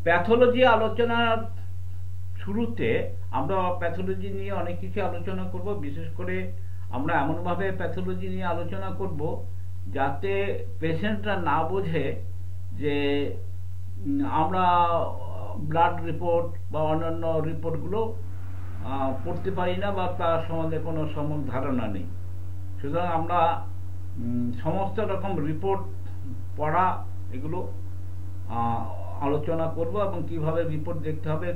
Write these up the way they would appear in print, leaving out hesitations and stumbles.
Pathology আলোচনার শুরুতে আমরা প্যাথোলজি নিয়ে অনেক কিছু আলোচনা করব। বিশেষ করে আমরা এমনভাবে প্যাথোলজি নিয়ে আলোচনা করব যাতে পেশেন্টরা না বোঝে যে আমরা ব্লাড রিপোর্ট বা অন্যান্য রিপোর্টগুলো পড়তে পারি না বা তার সম্বন্ধে কোনো সম্যক ধারণা নেই। সুতরাং আমরা সমস্ত রকম রিপোর্ট পড়া এগুলো আলোচনা করব এবং কিভাবে রিপোর্ট দেখতে হবে,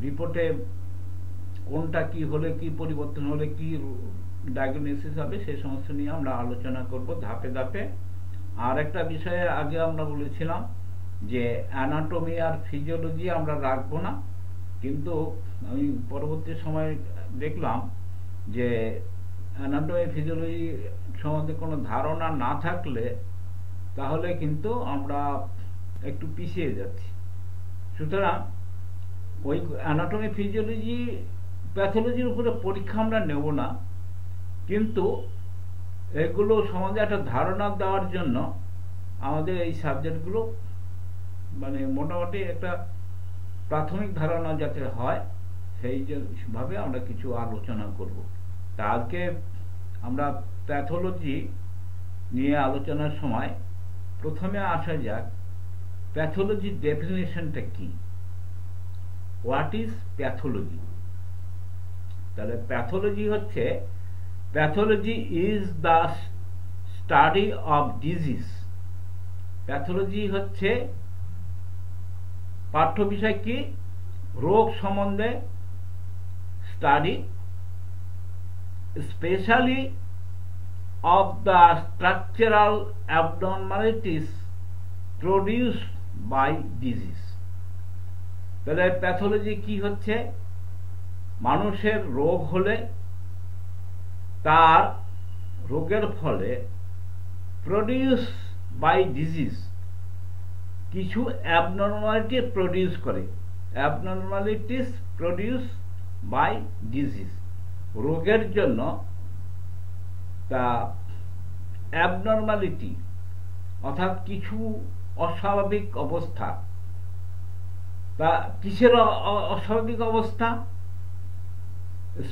রিপোর্টে কোনটা কি হলে কি পরিবর্তন হলে কি ডায়াগনোসিস হবে সেই সমস্ত নিয়ে আমরা আলোচনা করব ধাপে ধাপে। আর একটা বিষয়ে আগে আমরা বলেছিলাম যে অ্যানাটমি আর ফিজিওলজি আমরা রাখবো না, কিন্তু আমি পরবর্তী সময়ে দেখলাম যে অ্যানাটমি ফিজিওলজি সম্বন্ধে কোনো ধারণা না থাকলে তাহলে কিন্তু আমরা একটু পিছিয়ে যাচ্ছি। সুতরাং ওই অ্যানাটমি ফিজিওলজি প্যাথোলজির উপরে পরীক্ষা আমরা নেব না, কিন্তু এগুলো সম্বন্ধে একটা ধারণা দেওয়ার জন্য আমাদের এই সাবজেক্টগুলো মানে মোটামুটি একটা প্রাথমিক ধারণা যাতে হয় সেইভাবে আমরা কিছু আলোচনা করব। তা আজকে আমরা প্যাথোলজি নিয়ে আলোচনার সময় প্রথমে আসা যাক প্যাথোলজির ডেফিনেশনটা কি, হোয়াট ইজ প্যাথোলজি। তাহলে প্যাথোলজি হচ্ছে, pathology is the study of disease. Pathology হচ্ছে পাঠ্য বিষয় কি, রোগ সম্বন্ধে study, specially of the structural abnormalities produced by disease। তাহলে প্যাথোলজি কি হচ্ছে, মানুষের রোগ হলে তার রোগের ফলে প্রডিউস বাই ডিজিজ কিছু অ্যাবনর্মালিটি প্রডিউস করে, অ্যাবনর্মালিটিস প্রডিউস বাই ডিজিজ। রোগের জন্য তা অ্যাবনর্মালিটি অর্থাৎ কিছু অস্বাভাবিক অবস্থা, তা কিসের অস্বাভাবিক অবস্থা,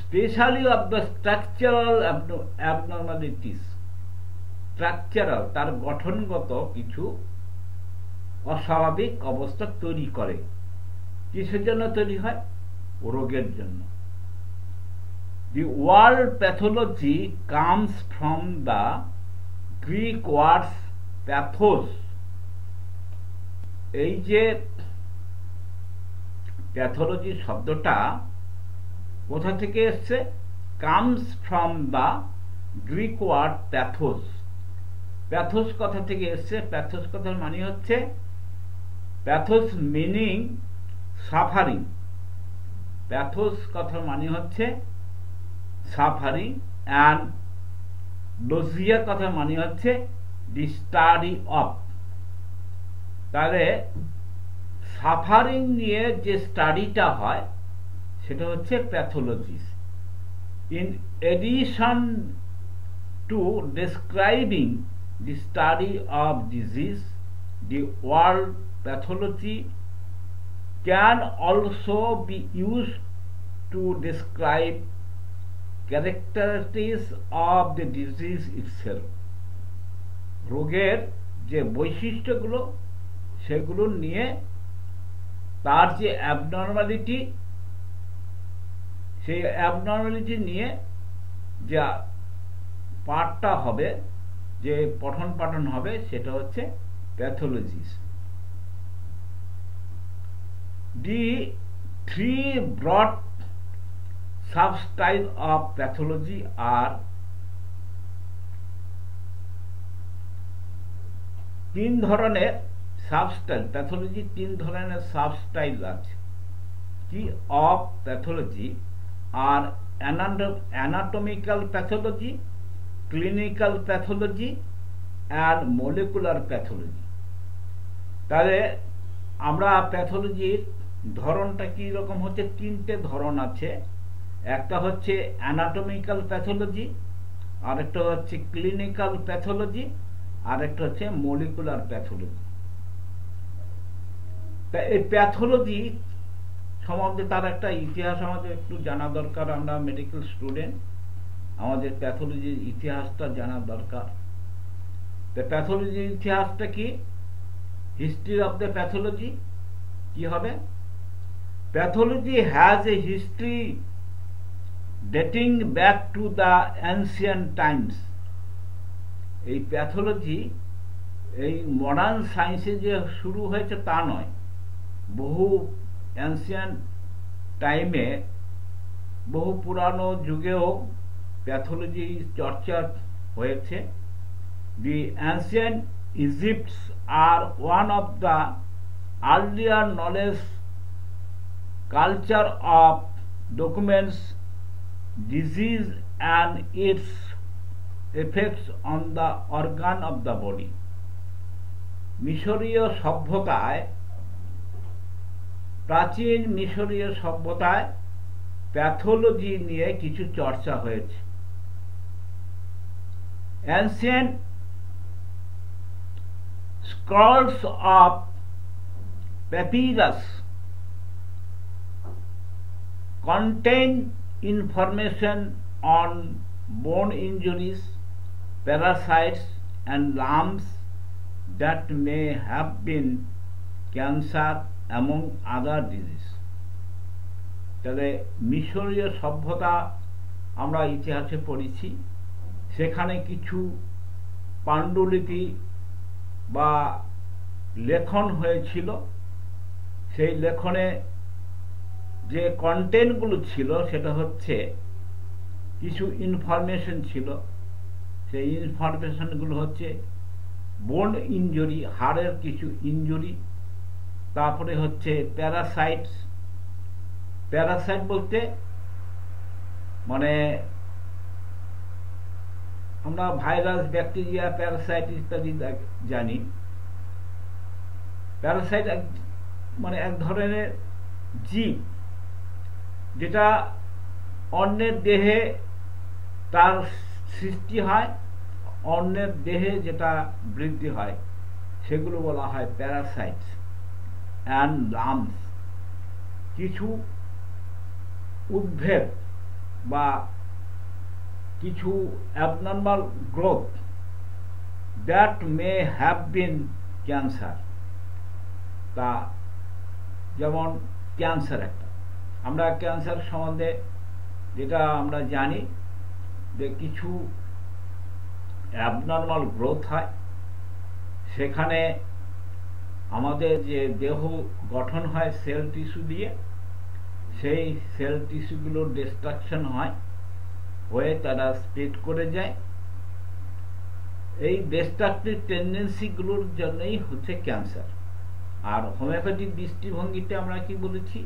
specially of the structural abnormalities. Structural তার গঠনগত কিছু অস্বাভাবিক অবস্থা তৈরি করে। কিসের জন্য তৈরি হয়, রোগের জন্য। The word pathology comes from the Greek words pathos। এই যে প্যাথোলজি শব্দটা কোথা থেকে এসছে, comes from the Greek word pathos। Pathos কথা থেকে এসছে। প্যাথোস কথার মানে হচ্ছে, প্যাথোস মিনিং সাফারিং। প্যাথোস কথার মানে হচ্ছে সাফারিং, অ্যান্ড লোজিয়া কথার মানে হচ্ছে দি স্টাডি অফ। তাহলে সাফারিং নিয়ে যে স্টাডিটা হয় সেটা হচ্ছে pathology. In addition to describing the study of disease, the word pathology can also be used to describe characteristics of the disease itself। রোগের যে বৈশিষ্ট্যগুলো সেগুলো নিয়ে তার যে অ্যাবনর্মালিটি, সেই অ্যাবনর্মালিটি নিয়ে যে পাঠটা হবে, যে পঠন পাঠন হবে, সেটা হচ্ছে প্যাথোলজি। দি থ্রি ব্রড সাবস্টাইল অফ প্যাথোলজি আর, তিন ধরনের সাবস্টাইল, প্যাথোলজি তিন ধরনের সাবস্টাইল আছে। কি, of pathology are anatomical pathology, clinical pathology and molecular pathology. তাহলে আমরা প্যাথোলজির ধরনটা কি রকম হচ্ছে, তিনটে ধরন আছে। একটা হচ্ছে অ্যানাটমিক্যাল প্যাথোলজি, আরেকটা হচ্ছে ক্লিনিক্যাল প্যাথোলজি, আরেকটা হচ্ছে মলিকুলার প্যাথোলজি। তা এই প্যাথোলজি সম্বন্ধে তার একটা ইতিহাস আমাদের একটু জানা দরকার। আমরা মেডিকেল স্টুডেন্ট, আমাদের প্যাথোলজির ইতিহাসটা জানা দরকার। তা প্যাথোলজির ইতিহাসটা কি, হিস্ট্রি অফ দ্য প্যাথোলজি কি হবে? Pathology has a history dating back to the ancient Times. এই প্যাথোলজি এই মডার্ন সায়েন্সে যে শুরু হয়েছে তা নয়, বহু অ্যানসিয়েন্ট টাইমে, বহু পুরানো যুগেও প্যাথোলজি চর্চা হয়েছে। The ancient Egypts are one of the earlier knowledge culture of documents disease and its effects on the organ of the body. মিশরীয় সভ্যতায়, প্রাচীন মিশরীয় সভ্যতায় প্যাথোলজি নিয়ে কিছু চর্চা হয়েছে। Ancient scrolls of papyrus contain information on bone injuries, parasites and lumps that may have been cancer among other diseases. তাহলে মিশরীয় সভ্যতা আমরা ইতিহাসে পড়েছি, সেখানে কিছু পাণ্ডুলিপি বা লেখন হয়েছিল। সেই লেখনে যে কন্টেন্টগুলো ছিল সেটা হচ্ছে কিছু ইনফরমেশন ছিল। সেই ইনফরমেশনগুলো হচ্ছে বোন ইনজুরি, হাড়ের কিছু ইনজুরি, তারপরে হচ্ছে প্যারাসাইটস। প্যারাসাইট বলতে মানে আমরা ভাইরাস, ব্যাকটেরিয়া, প্যারাসাইট ইত্যাদি জানি। প্যারাসাইট মানে এক ধরনের জীব যেটা অন্যের দেহে তার সৃষ্টি হয়, অন্যের দেহে যেটা বৃদ্ধি হয়, সেগুলো বলা হয় প্যারাসাইটস অ্যান্ড লাম্পস। কিছু উদ্ভেদ বা কিছু abnormal growth that may have been cancer. তা যেমন ক্যান্সার একটা, আমরা ক্যান্সার সম্বন্ধে যেটা আমরা জানি যে কিছু অ্যাবনর্মাল গ্রোথ হয়, সেখানে আমাদের যে দেহ গঠন হয় সেল টিস্যু দিয়ে, সেই সেল টিস্যুগুলোর ডিস্ট্রাকশন হয়, হয়ে তারা স্প্লিট করে যায়। এই ডিস্ট্রাকটিভ টেন্ডেন্সিগুলোর জন্যই হচ্ছে ক্যান্সার। আর হোমিওপ্যাথিক দৃষ্টিভঙ্গিতে আমরা কি বলেছি?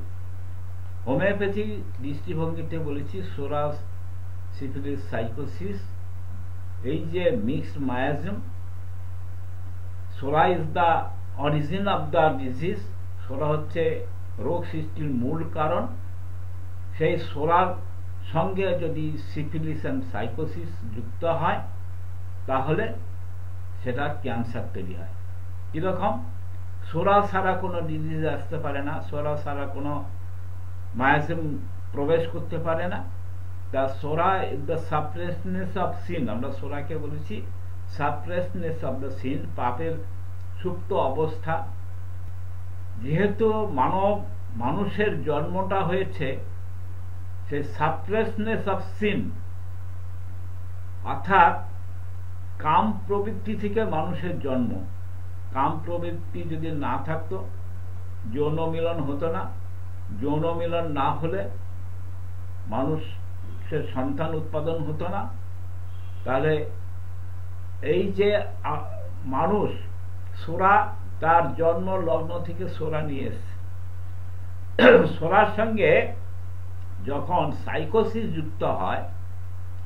হোমিওপ্যাথিক দৃষ্টিভঙ্গিতে বলেছি সোরাস, সিফিলিস, সাইকোসিস, এই যে মিক্সড মায়াজম। সোরা is the origin of the disease. সোরা হচ্ছে রোগ সৃষ্টির মূল কারণ। সেই সোরার সঙ্গে যদি সিফিলিস অ্যান্ড সাইকোসিস যুক্ত হয় তাহলে সেটা ক্যান্সার তৈরি হয়। কিরকম? সোরা ছাড়া কোনো ডিজিজ আসতে পারে না, সোরা ছাড়া কোনো মায়াজম প্রবেশ করতে পারে না। তা সোরা ইজ দ্য সাপ্রেসনেস অফ সিন। আমরা সোরাকে বলেছি সাপ্রেসনেস অফ দ্য সিন, পাপের সুপ্ত অবস্থা। যেহেতু মানুষের জন্মটা হয়েছে সেই সাপ্রেসনেস অফ সিন, অর্থাৎ কাম প্রবৃত্তি থেকে মানুষের জন্ম। কাম প্রবৃত্তি যদি না থাকতো যৌন মিলন হতো না। যৌন মিলন না হলে মানুষের সন্তান উৎপাদন হতো না। তাহলে এই যে মানুষ সোরা, তার জন্ম লগ্ন থেকে সোরা নিয়ে এসছে। সোরার সঙ্গে যখন সাইকোসিস যুক্ত হয়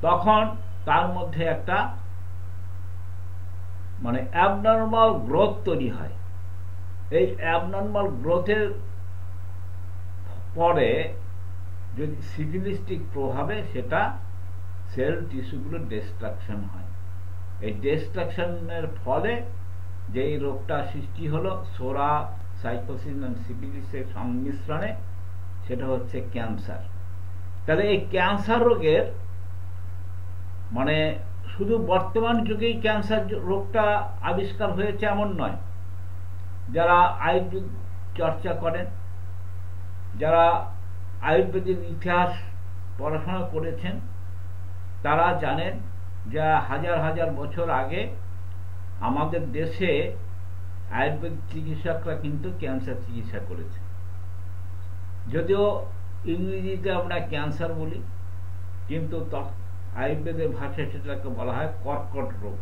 তখন তার মধ্যে একটা মানে অ্যাবনর্মাল গ্রোথ তৈরি হয়। এই অ্যাবনর্মাল গ্রোথের পরে যদি সিফিলিস্টিক প্রভাবে সেটা সেল টিস্যুগুলোর ডিস্ট্রাকশন হয়। এই ডিস্ট্রাকশনের ফলে যেই রোগটা সৃষ্টি হলো সোরা সাইকোসিস এবং সিফিলিসের সংমিশ্রণে সেটা হচ্ছে ক্যান্সার। তাহলে এই ক্যান্সার রোগের মানে শুধু বর্তমান যুগেই ক্যান্সার রোগটা আবিষ্কার হয়েছে এমন নয়। যারা আয়ুর্বেদ চর্চা করেন, যারা আয়ুর্বেদের ইতিহাস পড়াশোনা করেছেন, তারা জানেন যে হাজার হাজার বছর আগে আমাদের দেশে আয়ুর্বেদ চিকিৎসকরা কিন্তু ক্যান্সার চিকিৎসা করেছে। যদিও ইংরেজিতে আমরা ক্যান্সার বলি, কিন্তু আয়ুর্বেদের ভাষায় সেটাকে বলা হয় কর্কট রোগ।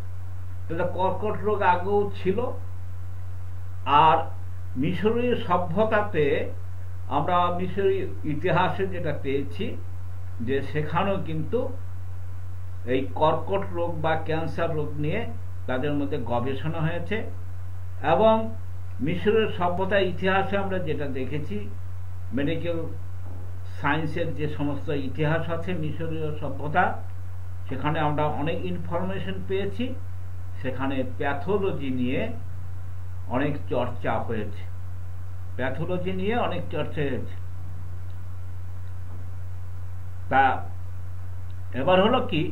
তাহলে কর্কট রোগ আগেও ছিল। আর মিশরীয় সভ্যতাতে আমরা মিশরীয় ইতিহাসে যেটা পেয়েছি যে সেখানেও কিন্তু এই কর্কট রোগ বা ক্যান্সার রোগ নিয়ে তাদের মধ্যে গবেষণা হয়েছে। এবং মিশরের সভ্যতার ইতিহাসে আমরা যেটা দেখেছি, মেডিকেল সায়েন্সের যে সমস্ত ইতিহাস আছে মিশরীয় সভ্যতা, সেখানে আমরা অনেক ইনফরমেশন পেয়েছি। সেখানে প্যাথোলজি নিয়ে অনেক চর্চা হয়েছে, প্যাথোলজি নিয়ে অনেক চর্চা হয়েছে। তা এবার হলো কি,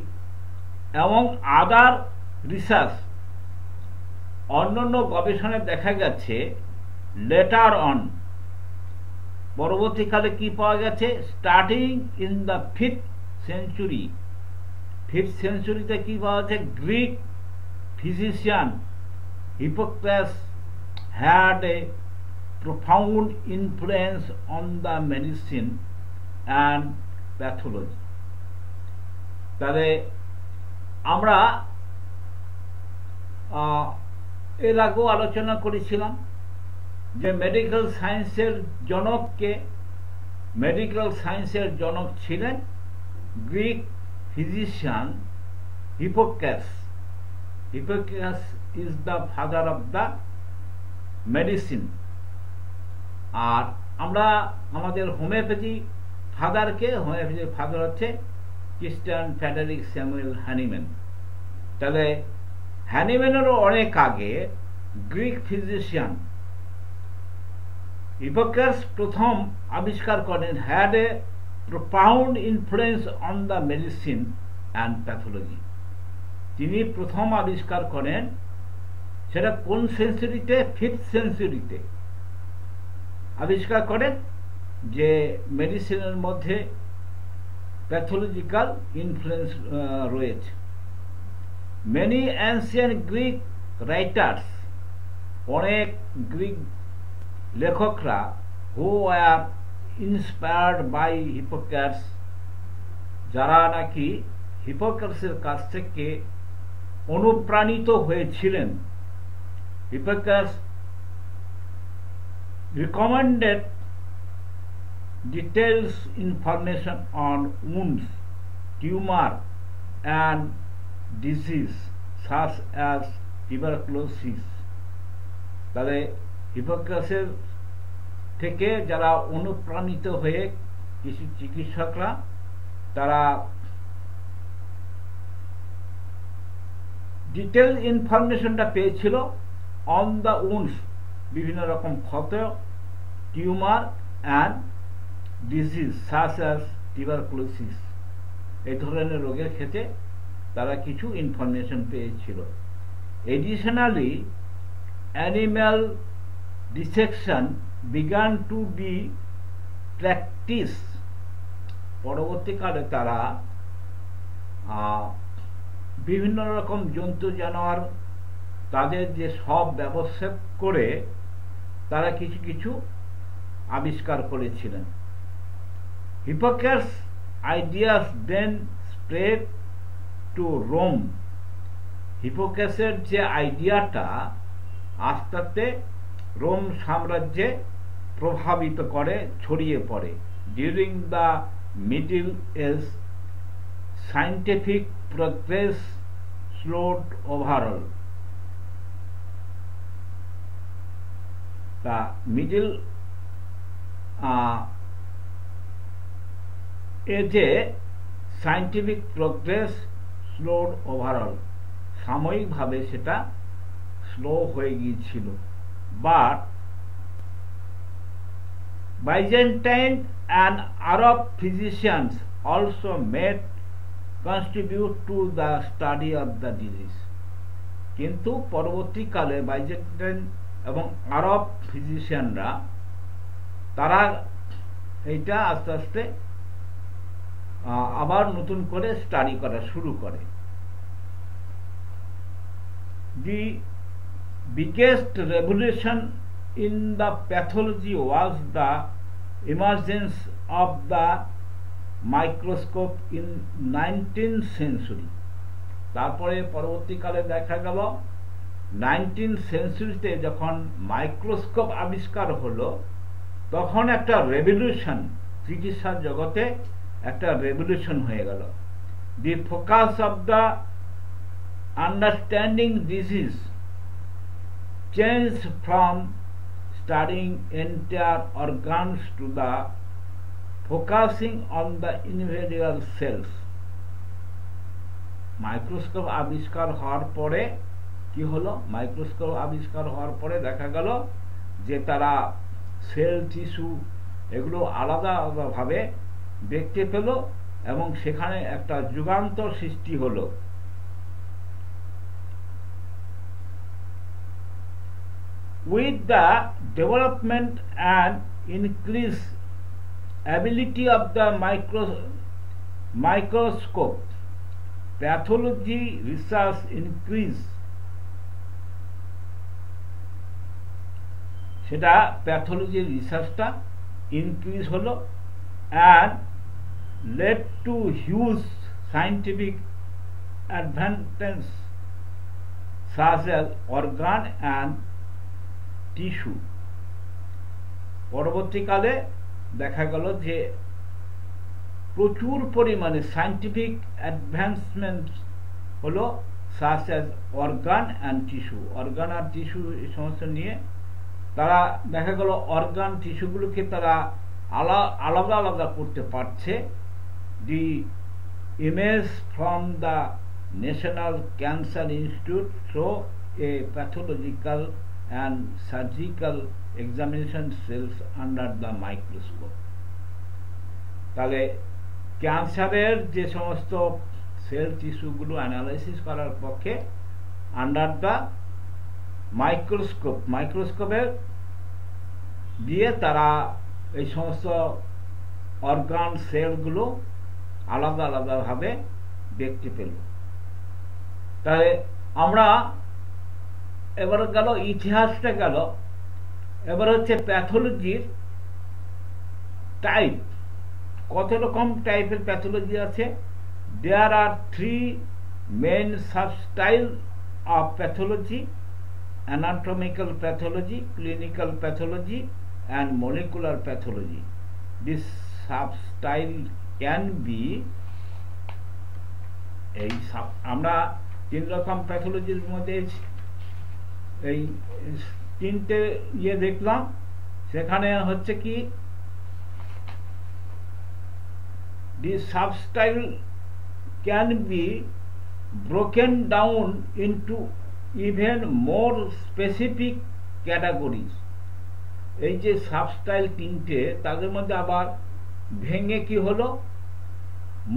এবং আদার রিসার্চ, অন্যান্য গবেষণায় দেখা গেছে লেটার অন, পরবর্তীকালে কি পাওয়া গেছে, starting in the 5th century, 5th centuryতে কি পাওয়া যাচ্ছে, Greek physician Hippocrates had a profound influence on the medicine and pathology. তাহলে আমরা এর আগেও আলোচনা করেছিলাম যে মেডিকেল সায়েন্সের জনককে, মেডিকেল সায়েন্সের জনক ছিলেন Greek physician Hippocrates. Hippocrates is the father of the medicine. আর আমরা আমাদের হোমিওপ্যাথি ফাদারকে, হোমিওপ্যাথির ফাদার হচ্ছে ক্রিস্টিয়ান ফ্রেডেরিক স্যামুয়েল হ্যানিম্যান। তাহলে হ্যানিম্যানেরও অনেক আগে গ্রিক ফিজিশিয়ান হিপোক্রেটাস প্রথম আবিষ্কার করেন, had a profound influence on the medicine and pathology. তিনি প্রথম আবিষ্কার করেন, সেটা কোন সেঞ্চুরিতে, 5th সেঞ্চুরিতে আবিষ্কার করেন যে মেডিসিনের মধ্যে প্যাথোলজিক্যাল ইনফ্লুয়েন্স রয়েছে। মেনি অ্যানসিয়েন্ট গ্রিক রাইটার্স, অনেক গ্রিক লেখকরা, হু আর ইন্সপায়ার্ড বাই হিপোক্রেটাস, যারা নাকি হিপোক্রেটাসের কাছ থেকে অনুপ্রাণিত হয়েছিলেন, Hippocrates recommended detailed information on wounds, tumor and disease such as tuberculosis. তাহলে হিপোক্রেটাসের থেকে যারা অনুপ্রাণিত হয়ে কিছু চিকিৎসকরা, তারা ডিটেল ইনফরমেশনটা পেয়েছিল অন দ্য উন্ডস, বিভিন্ন রকম ক্ষত, tumour and disease such as tuberculosis, এই ধরনের রোগের ক্ষেত্রে তারা কিছু ইনফরমেশন পেয়েছিল। Additionally animal dissection began to B practice. পরবর্তীকালে তারা বিভিন্ন রকম জন্তু জানোয়ার তাদের যে সব ব্যবস্থা করে তারা কিছু কিছু আবিষ্কার করেছিলেন। হিপোক্রেটাস আইডিয়াস দেন স্প্রেড টু রোম। হিপোক্রেটাসের যে আইডিয়াটা আস্তে আস্তে রোম সাম্রাজ্যে প্রভাবিত করে, ছড়িয়ে পড়ে। During the middle age scientific progress slowed overall. তা মিডল এজে সায়েন্টিফিক প্রোগ্রেস স্লোড ওভারঅল, সাময়িকভাবে সেটা স্লো হয়ে গিয়েছিল। But Byzantine and Arab physicians also made contribute to the study of the disease. কিন্তু পরবর্তীকালে বাইজেন্টাইন এবং আরব ফিজিশিয়ানরা তারা এইটা আস্তে আস্তে আবার নতুন করে স্টাডি করা শুরু করে। The biggest revolution in the pathology was the emergence of the microscope in 19th century. তারপরে পরবর্তীকালে দেখা গেল 19th সেঞ্চুরিতে যখন মাইক্রোস্কোপ আবিষ্কার হলো তখন একটা রেভলিউশন চিকিৎসার জগতে একটা রেভলিউশন হয়ে গেল। The focus of the understanding disease change from studying entire organs to the focusing on the individual cells. Microscope আবিষ্কার হওয়ার পরে কি হলো, মাইক্রোস্কোপ আবিষ্কার হওয়ার পরে দেখা গেল যে তারা সেল টিস্যু এগুলো আলাদা আলাদাভাবে দেখতে পেল এবং সেখানে একটা যুগান্তর সৃষ্টি হলো। With the development and increase ability of the microscope, pathology research increase, সেটা প্যাথোলজি রিসার্চটা ইনক্রিজ হলো and led to huge scientific advances such as organ and tissue. পরবর্তীকালে দেখা গেল যে প্রচুর পরিমাণে সায়েন্টিফিক অ্যাডভান্সমেন্ট হলো such as organ and tissue. Organ আর টিস্যু এই সমস্ত নিয়ে তারা দেখা গেল অর্গান টিস্যুগুলোকে তারা আলাদা আলাদা করতে পারছে। The image from the National Cancer Institute show a pathological and surgical examination cells under the microscope. তাহলে ক্যান্সারের যে সমস্ত সেল টিস্যুগুলো অ্যানালাইসিস করার পক্ষে আন্ডার দ্য মাইক্রোস্কোপের দিয়ে তারা এই সমস্ত অর্গান সেলগুলো আলাদা আলাদাভাবে দেখতে পেল। তাহলে আমরা এবার গেল ইতিহাসটা গেল, এবার হচ্ছে প্যাথোলজির টাইপ। কত রকম টাইপের প্যাথোলজি আছে? দেয়ার আর 3 মেইন সাবস্টাইল of pathology: anatomical pathology, clinical pathology and molecular pathology. This substyle can be আমরা 3 রকম প্যাথোলজির মধ্যে এই 3টে দেখলাম। সেখানে হচ্ছে কি this substyle can be broken down into even more specific categories. এই যে সাবস্টাইল 3টে তাদের মধ্যে আবার ভেঙে কি হলো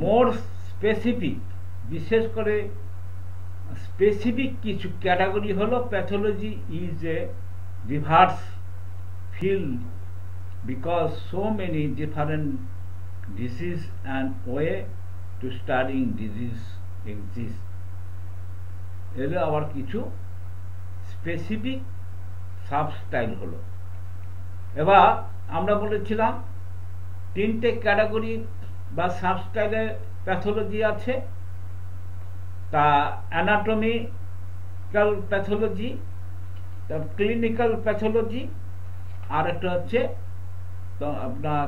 মোর স্পেসিফিক, বিশেষ করে স্পেসিফিক কিছু ক্যাটাগরি হলো। Pathology is a diverse field because so many different disease and way to studying disease exist. এর আবার কিছু স্পেসিফিক সাবস্টাইল হলো। এবার আমরা বলেছিলাম 3টে ক্যাটাগরি বা সাবস্টাইলের প্যাথোলজি আছে। তা অ্যানাটমিক্যাল প্যাথোলজি, তার ক্লিনিক্যাল প্যাথোলজি, আর একটা হচ্ছে তো আপনার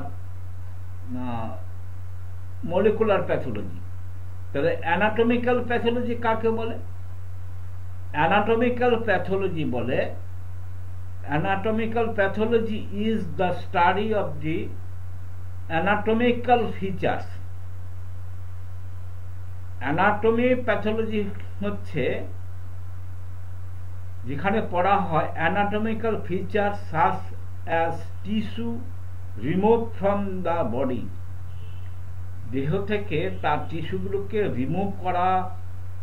মলিকুলার প্যাথোলজি। তাহলে অ্যানাটমিক্যাল প্যাথোলজি কাকে বলে? অ্যানাটমিক্যাল প্যাথোলজি বলে anatomical pathology is the study of the anatomical features. anatomy pathology হচ্ছে যেখানে পড়া হয় anatomical features such as tissue, remove from the body, দেহ থেকে তার টিস্যুগুলোকে রিমুভ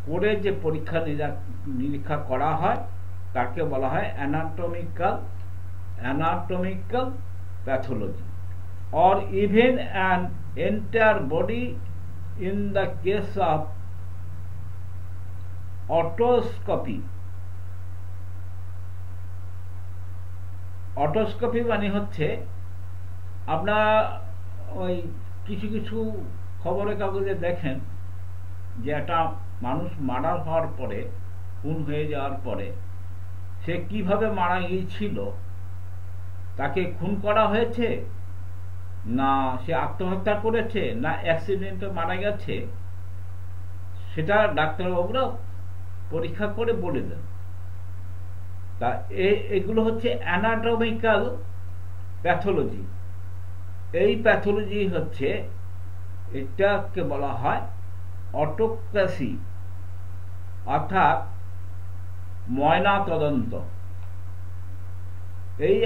করে যে পরীক্ষা নিরীক্ষা করা হয় তাকে বলা হয় anatomical pathology, or even an entire body in the case of otoscopy. Otoscopy মানে হচ্ছে আপনারা ওই কিছু কিছু খবরের কাগজে দেখেন যে একটা মানুষ মারা হওয়ার পরে, খুন হয়ে যাওয়ার পরে সে কিভাবে মারা গিয়েছিল, তাকে খুন করা হয়েছে না সে আত্মহত্যা করেছে না অ্যাক্সিডেন্টে মারা গেছে, সেটা ডাক্তারবাবুরা পরীক্ষা করে বলে দেন। তা এগুলো হচ্ছে অ্যানাটমিক্যাল প্যাথোলজি। এই প্যাথোলজি হচ্ছে, এটাকে বলা হয় অটোপ্সি, অর্থাৎ ময়না তদন্ত। এই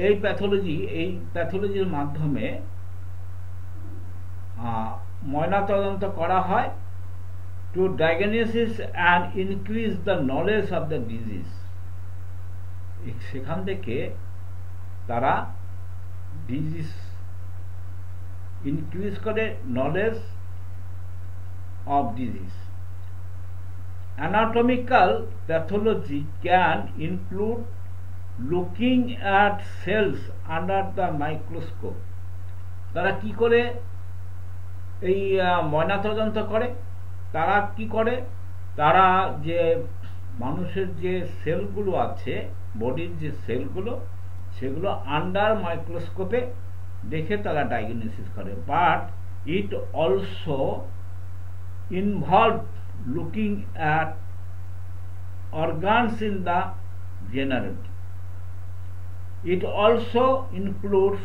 এই প্যাথোলজির মাধ্যমে ময়না তদন্ত করা হয় to diagnosis and increase the knowledge of the disease। সেখান থেকে তারা ডিজিজ ইনক্রিজ করে, knowledge of disease. Anatomical pathology can include looking at cells under the microscope। তারা কি করে এই ময়নাতদন্ত করে? তারা কি করে, তারা যে মানুষের যে সেলগুলো আছে, বডির যে সেলগুলো, সেগুলো আন্ডার মাইক্রোস্কোপে দেখে তারা ডায়াগনোসিস করে। But it also involve looking at organs in the general. It also includes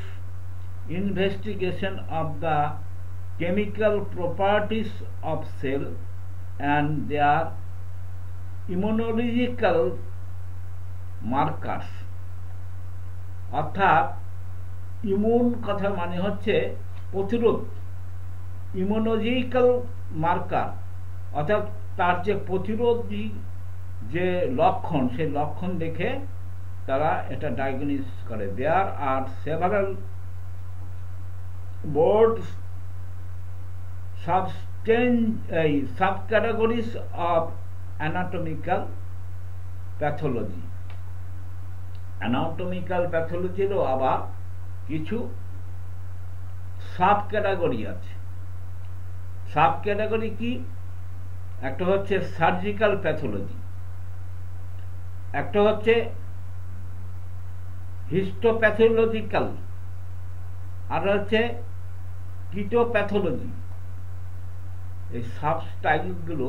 investigation of the chemical properties of cell and their immunological markers। অর্থাৎ ইমিউন কথা মানে হচ্ছে প্রতিরোধ, ইমিউনোলজিক্যাল মার্কার অর্থাৎ তার যে প্রতিরোধী যে লক্ষণ, সেই লক্ষণ দেখে তারা এটা ডায়াগনোসিস করে। There are several broad subcategories of anatomical pathology। anatomical pathology এরও আবার কিছু সাব ক্যাটাগরি আছে। সাব ক্যাটাগরি কি? একটা হচ্ছে সার্জিক্যাল প্যাথোলজি, একটা হচ্ছে হিস্টোপ্যাথোলজিক্যাল, আর হচ্ছে কিটোপ্যাথোলজি। এই সাব স্টাইলগুলো,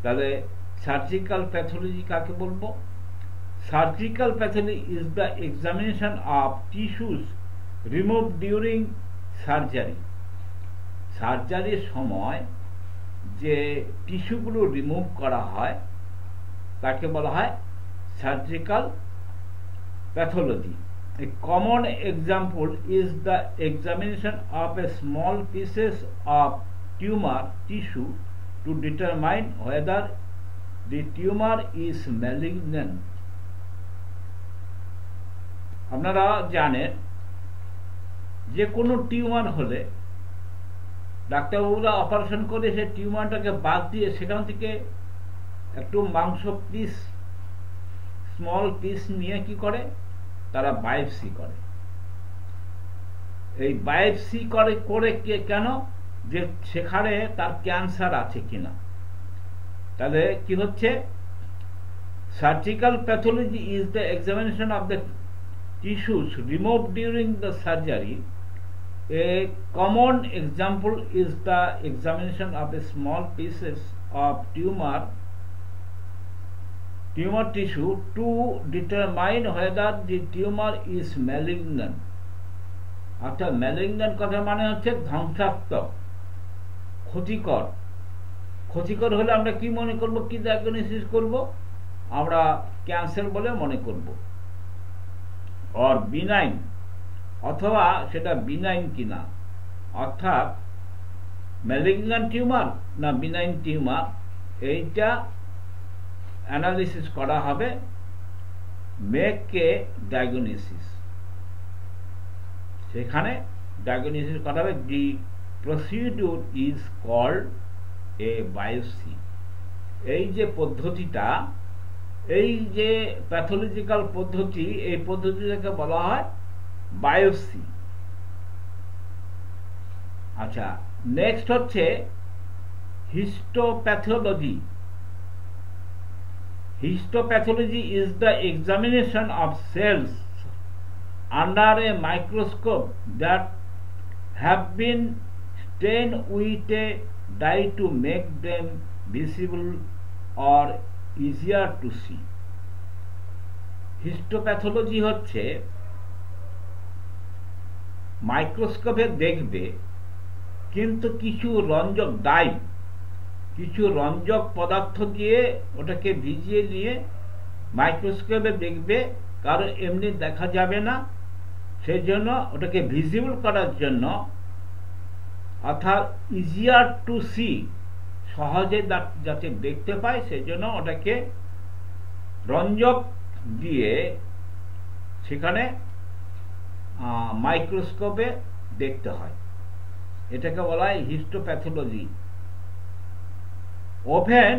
তাহলে সার্জিক্যাল প্যাথোলজি কাকে বলবো? Surgical pathology is the examination of tissues remove during surgery. সার্জারির সময় যে টিস্যুগুলো রিমুভ করা হয় তাকে বলা হয় surgical pathology। A common example is the examination of a small pieces of tumor tissue to determine whether the tumor is malignant। আপনারা জানেন যে কোনো টিউমার হলে ডাক্তারবাবুরা অপারেশন করে সেই টিউমারটাকে বাদ দিয়ে সেখান থেকে একটু মাংস পিস, স্মল পিস নিয়ে কি করে, তারা বায়োপসি করে। এই বায়োপসি করে কেন? যে সেখানে তার ক্যান্সার আছে কিনা। তাহলে কি হচ্ছে, surgical pathology is the examination of the tissues remove during the surgery. A common example is the examination of a small pieces of tumor tissue to determine whether the tumor is malignant। অর্থাৎ malignant কথা মানে হচ্ছে ধ্বংসাত্মক, ক্ষতিকর। ক্ষতিকর হলে আমরা কি মনে করব, কি ডায়াগনোসিস করব? আমরা ক্যান্সার বলে মনে করব। or benign অথবা সেটা বিনাইন কিনা, অর্থাৎ ম্যালিগন্যান্ট টিউমার না বিনাইন টিউমার, এইটা অ্যানালিসিস করা হবে, মেক এ ডায়াগনোসিস। সেখানে ডায়াগনোসিস করা হবে। The procedure is called a biopsy. এই যে পদ্ধতিটা, এই যে প্যাথোলজিক্যাল পদ্ধতি, এই পদ্ধতিটাকে বলা হয় বায়োপসি। আচ্ছা, নেক্সট হচ্ছে histopathology. Histopathology is the examination of cells under a microscope that have been stained with a dye to make them visible or easier to see. Histopathology হচ্ছে মাইক্রোস্কোপে দেখবে, কিন্তু কিছু রঞ্জক ডাই, কিছু রঞ্জক পদার্থ দিয়ে ওটাকে ভিজিয়ে নিয়ে মাইক্রোস্কোপে দেখবে, কারণ এমনি দেখা যাবে না, সেই জন্য ওটাকে ভিজিবল করার জন্য, অর্থাৎ ইজিয়ার টু সি, সহজে যাতে দেখতে পায়, সেই জন্য ওটাকে রঞ্জক দিয়ে সেখানে মাইক্রোস্কোপে দেখতে হয়। এটাকে বলা হয় histopathology. Often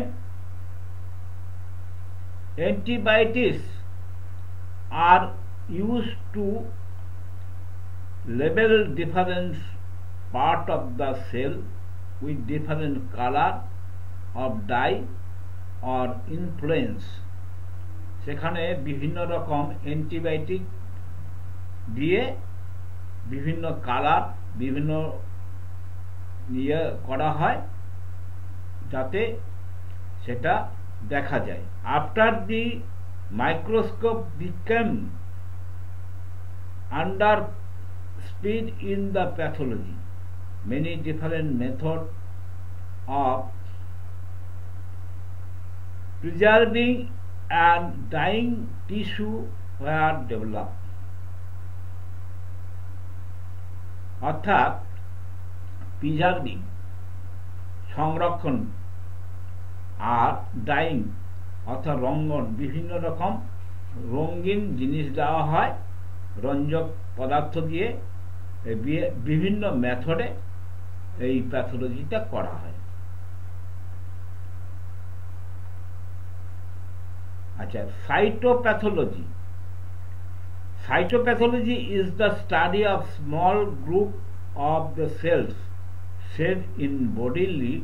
antibiotics are used to label different part of the cell with different color of dye or influence. সেখানে বিভিন্ন রকম অ্যান্টিবায়োটিক দিয়ে বিভিন্ন কালার, বিভিন্ন ইয়ে করা হয় যাতে সেটা দেখা যায়। After the microscope became under speed in the pathology, many different method of preserving and dyeing tissue were develop. অর্থাৎ প্রিজার্ভিং সংরক্ষণ আর ডাইং অর্থাৎ রঙ্গন, বিভিন্ন রকম রঙিন জিনিস দেওয়া হয় রঞ্জক পদার্থ দিয়ে, বিভিন্ন মেথডে এই প্যাথোলজিটা করা হয়। আচ্ছা, সাইটোপ্যাথোলজি। Cytopathology is the study of small group of the cells shed in bodily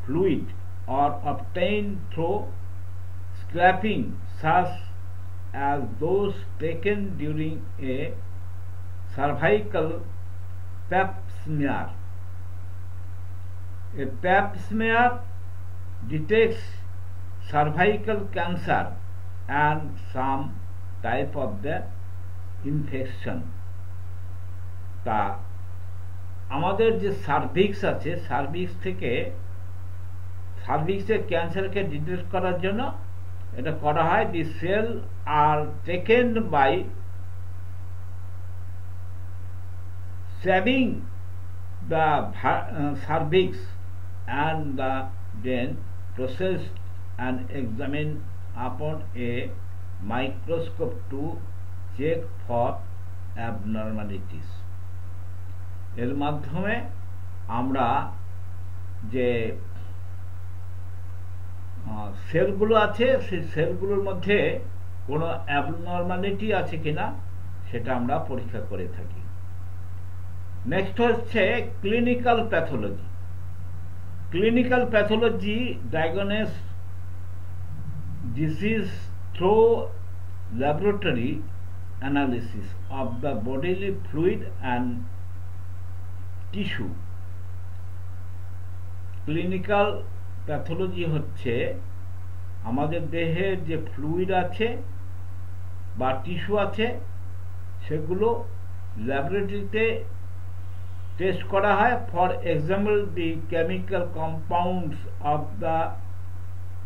fluid or obtained through scraping, such as those taken during a cervical pap smear. A pap smear detects cervical cancer and some type of the infection. তা আমাদের যে cervix আছে, cervix থেকে সার্ভিক্সের ক্যান্সারকে detect করার জন্য এটা করা হয়। The cell are taken by saving the cervix and the then processed and examined upon a microscope to check for abnormalities. এর মাধ্যমে আমরা যে সেলগুলো আছে সেই সেলগুলোর মধ্যে কোনো অ্যাবনর্মালিটি আছে কিনা সেটা আমরা পরীক্ষা করে থাকি। নেক্সট হচ্ছে clinical pathology. Clinical pathology diagnose disease through laboratory analysis of the bodily fluid and tissue. Clinical pathology হচ্ছে আমাদের দেহের যে ফ্লুইড আছে বা টিস্যু আছে সেগুলো ল্যাবরেটরিতে টেস্ট করা হয়। For example, the chemical compounds of the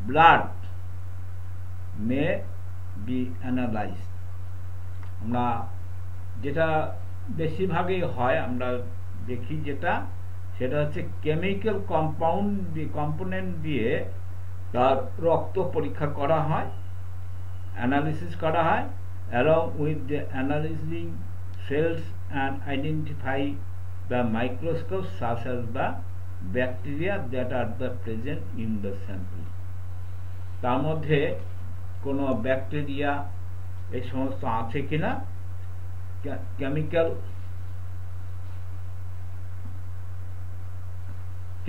blood may be analysed. আমরা যেটা বেশিরভাগই হয়, আমরা দেখি যেটা, সেটা হচ্ছে কেমিক্যাল কম্পোনেন্ট দিয়ে তার রক্ত পরীক্ষা করা হয়, অ্যানালিসিস করা হয়, along with the analyzing cells and identify the microscopes such as the bacteria that are the present in the sample. তার মধ্যে কোনো ব্যাকটেরিয়া এই সমস্ত আছে কিনা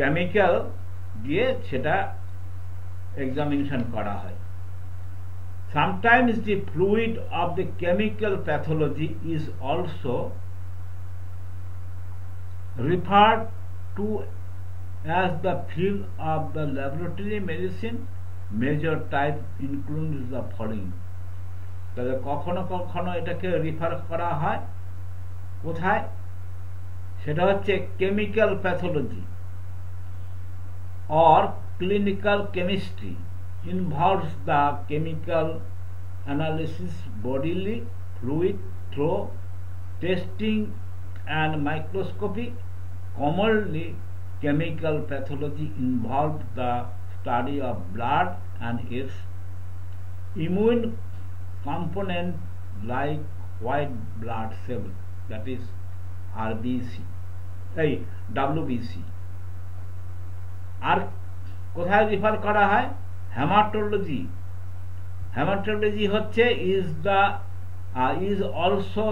কেমিক্যাল দিয়ে সেটা এক্সামিনেশন করা হয়। Sometimes the fluid of the chemical pathology is also referred to as the field of the laboratory medicine. Major type includes the following. তবে কখনো কখনো এটাকে রেফার করা হয় কোথায়, সেটা হচ্ছে chemical pathology or clinical chemistry involves the chemical analysis bodily fluid through testing and microscopy. Commonly, chemical pathology involves the study of blood and its immune component like white blood cell, that is WBC. আর কোথায় refer করা হয়, haematology হচ্ছে is also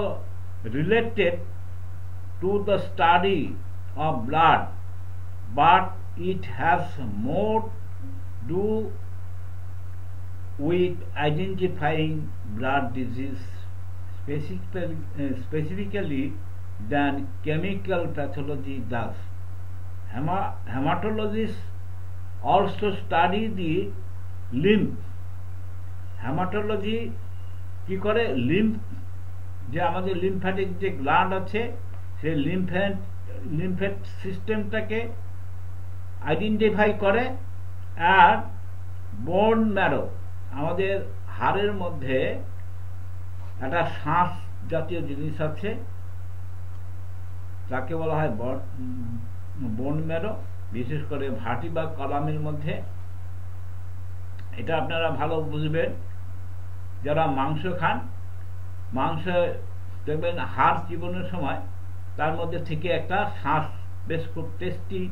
related to the study of blood, but it has more do with identifying blood disease specifically than chemical pathology does. Hematologists also study the lymph. Haematology কি করে, যে আমাদের lymphatic যে gland আছে সেই লিম্ফেট সিস্টেমটাকে identify করে। আর bone marrow, আমাদের হাড়ের মধ্যে একটা শ্বাস জাতীয় জিনিস আছে, তাকে বলা হয় বোন ম্যারো, বিশেষ করে ভাটি বা কলামের মধ্যে। এটা আপনারা ভালো বুঝবেন যারা মাংস খান, মাংস দেখবেন হাড় চিবানোর সময় তার মধ্যে থেকে একটা শ্বাস, বেশ খুব টেস্টি,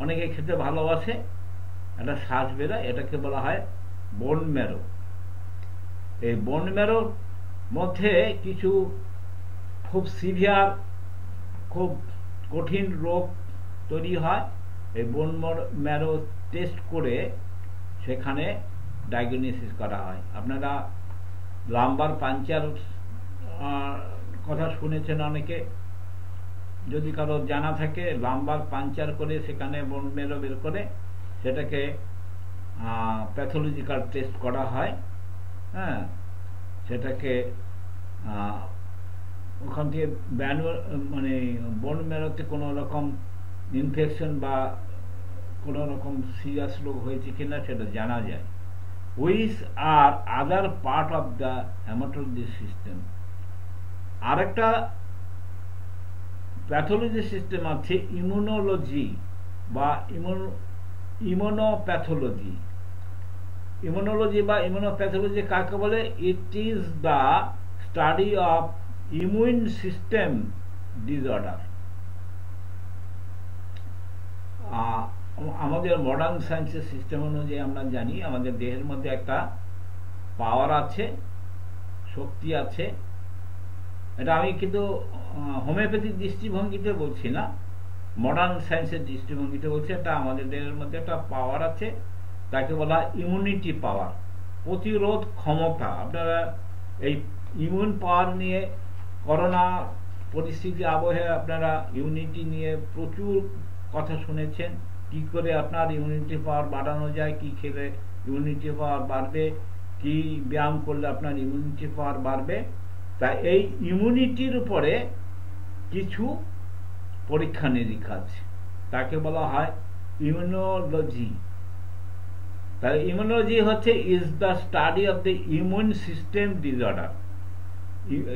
অনেকে খেতে ভালোবাসে, একটা শ্বাস বেরোয়, এটাকে বলা হয় বোন ম্যারো। এই বোন ম্যারোর মধ্যে কিছু খুব সিভিয়ার, খুব কঠিন রোগ তৈরি হয়। এই বোন ম্যারো টেস্ট করে সেখানে ডায়াগনোসিস করা হয়। আপনারা লাম্বার পাঞ্চার কথা শুনেছেন অনেকে, যদি কারো জানা থাকে, লাম্বার পাঞ্চার করে সেখানে বোন ম্যারো বের করে সেটাকে প্যাথোলজিক্যাল টেস্ট করা হয়। হ্যাঁ, সেটাকে ওখান থেকে মানে বোন ম্যারোতে কোনো রকম ইনফেকশন বা কোনো রকম সিরিয়াস রোগ হয়েছে কিনা সেটা জানা যায়। Which are other part of the haematology system. আরেকটা প্যাথোলজি সিস্টেম আছে ইমিউনোলজি বা ইমিউনোপ্যাথোলজি। ইমিউনোলজি বা ইমিউনোপ্যাথোলজি কাকে বলে? It is the study of immune system disorder. আমাদের মডার্ন সায়েন্সের সিস্টেম অনুযায়ী আমরা জানি আমাদের দেহের মধ্যে একটা পাওয়ার আছে, শক্তি আছে। এটা আমি কিন্তু হোমিওপ্যাথিক দৃষ্টিভঙ্গিতে বলছি না, মডার্ন সায়েন্সের দৃষ্টিভঙ্গিতে বলছি। এটা আমাদের দেহের মধ্যে একটা পাওয়ার আছে, তাকে বলা হয় ইমিউনিটি পাওয়ার, প্রতিরোধ ক্ষমতা। আপনারা এই ইমিউন পাওয়ার নিয়ে করোনা পরিস্থিতি আবহে আপনারা ইমিউনিটি নিয়ে প্রচুর কথা শুনেছেন, কি করে আপনার ইমিউনিটি পাওয়ার বাড়ানো যায়, কি খেলে ইমিউনিটি পাওয়ার বাড়বে, কি ব্যায়াম করলে আপনার ইমিউনিটি পাওয়ার বাড়বে। তাই এই ইমিউনিটির উপরে কিছু পরীক্ষা নিরীক্ষা আছে, তাকে বলা হয় ইমিউনোলজি। তাই ইমিউনোলজি হচ্ছে is the study of the immune system disorder.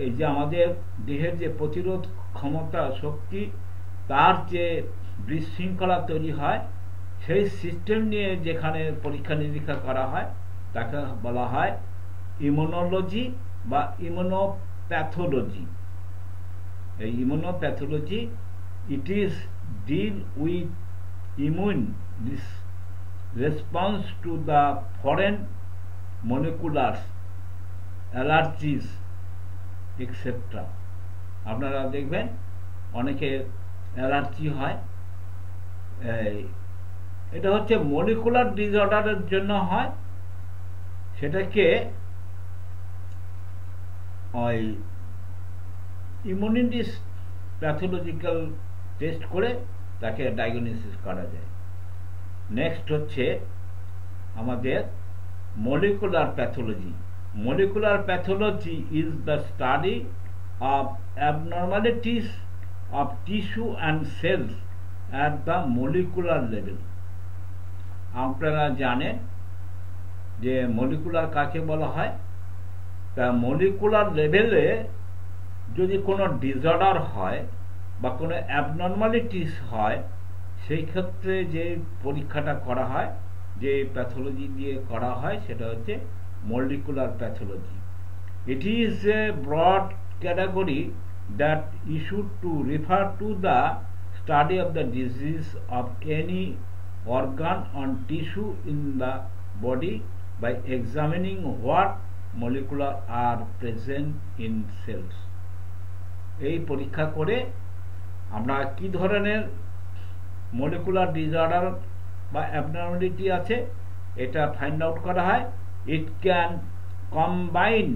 এই যে আমাদের দেহের যে প্রতিরোধ ক্ষমতা শক্তি, তার যে বিশৃঙ্খলা তৈরি হয়, সেই সিস্টেম নিয়ে যেখানে পরীক্ষা নিরীক্ষা করা হয় তাকে বলা হয় ইমিউনোলজি বা ইমিউনোপ্যাথোলজি। এই immunopathology, it is deal with immune response to the foreign moleculars, allergies etcetera. আপনারা দেখবেন অনেকের অ্যালার্জি হয়, এটা হচ্ছে মলিকুলার ডিসঅর্ডারের জন্য হয়। সেটাকে ওই ইমিউনিটি প্যাথোলজিক্যাল টেস্ট করে তাকে ডায়াগনোসিস করা যায়। নেক্সট হচ্ছে আমাদের molecular pathology. Molecular pathology is the study of abnormalities of tissue and cells at the molecular level. আপনারা জানেন যে মলিকুলার কাকে বলা হয়। তা মলিকুলার লেভেলে যদি কোনো ডিসঅর্ডার হয় বা কোনো অ্যাবনর্মালিটিস হয়, সেই ক্ষেত্রে যে পরীক্ষাটা করা হয়, যে প্যাথোলজি দিয়ে করা হয়, সেটা হচ্ছে molecular pathology. It is a broad category that issued to refer to the study of the disease of any organ or tissue in the body by examining what molecular are present in cells. এই পরীক্ষা করে আমরা কি ধরনের molecular disorder বা abnormality আছে এটা find out করা হয়। It can combine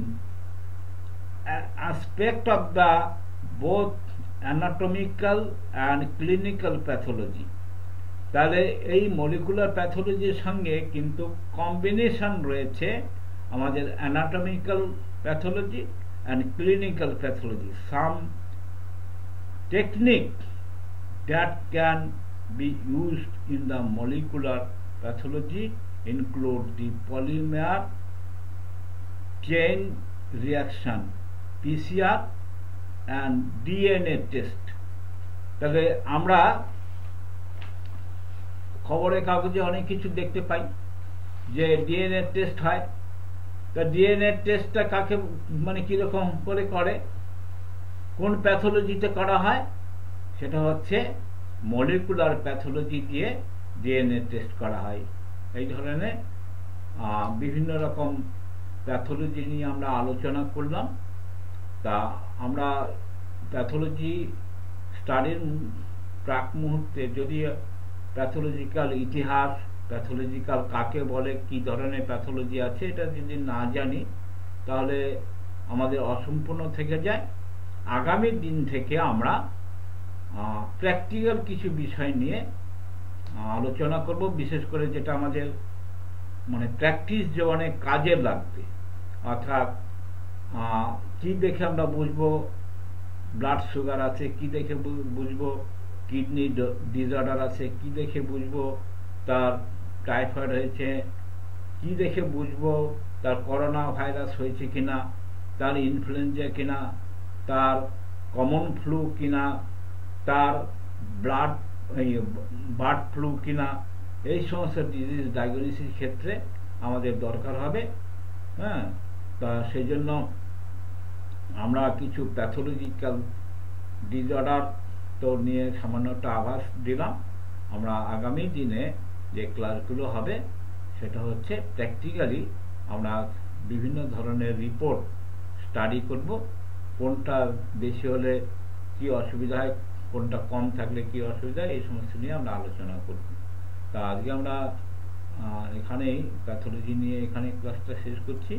aspect of the both anatomical and clinical pathology. তাহলে এই মলিকুলার প্যাথোলজির সঙ্গে কিন্তু কম্বিনেশন রয়েছে আমাদের anatomical pathology and clinical pathology. Some technique that can be used in the molecular pathology include the polymer chain reaction PCR and DNA test. তবে আমরা খবরের কাগজে অনেক কিছু দেখতে পাই যে ডিএনএ টেস্ট হয়। তা ডিএনএ টেস্টটা কাকে মানে কিরকম করে করে, কোন প্যাথোলজিতে করা হয়, সেটা হচ্ছে মলিকুলার প্যাথোলজি দিয়ে ডিএনএ টেস্ট করা হয়। এই ধরনের বিভিন্ন রকম প্যাথোলজি নিয়ে আমরা আলোচনা করলাম। তা আমরা প্যাথোলজি স্টাডির প্রাক মুহূর্তে যদি প্যাথোলজিক্যাল ইতিহাস, প্যাথোলজিক্যাল কাকে বলে, কি ধরনের প্যাথোলজি আছে, এটা যদি না জানি তাহলে আমাদের অসম্পূর্ণ থেকে যায়। আগামী দিন থেকে আমরা প্র্যাকটিক্যাল কিছু বিষয় নিয়ে আলোচনা করব, বিশেষ করে যেটা আমাদের মানে প্র্যাকটিস জীবনে কাজে লাগবে। অর্থাৎ কি দেখে আমরা বুঝবো ব্লাড সুগার আছে, কি দেখে বুঝবো কিডনি ডিসঅর্ডার আছে, কি দেখে বুঝবো তার টাইফয়েড হয়েছে, কি দেখে বুঝবো তার করোনা ভাইরাস হয়েছে কিনা, তার ইনফ্লুয়েঞ্জা কিনা, তার কমন ফ্লু কিনা, তার বার্ড ফ্লু কিনা। এই সমস্ত ডিজিজ ডায়াগনোসিস ক্ষেত্রে আমাদের দরকার হবে। হ্যাঁ, তা সেই জন্য আমরা কিছু প্যাথোলজিক্যাল ডিসঅর্ডার তো নিয়ে সামান্য একটা আভাস দিলাম। আমরা আগামী দিনে যে ক্লাসগুলো হবে সেটা হচ্ছে প্র্যাকটিক্যালি আমরা বিভিন্ন ধরনের রিপোর্ট স্টাডি করব, কোনটা বেশি হলে কি অসুবিধা হয়, কোনটা কম থাকলে কি অসুবিধা, এই সমস্ত নিয়ে আমরা আলোচনা করব। তা আজকে আমরা এখানেই প্যাথোলজি নিয়ে এখানে ক্লাসটা শেষ করছি।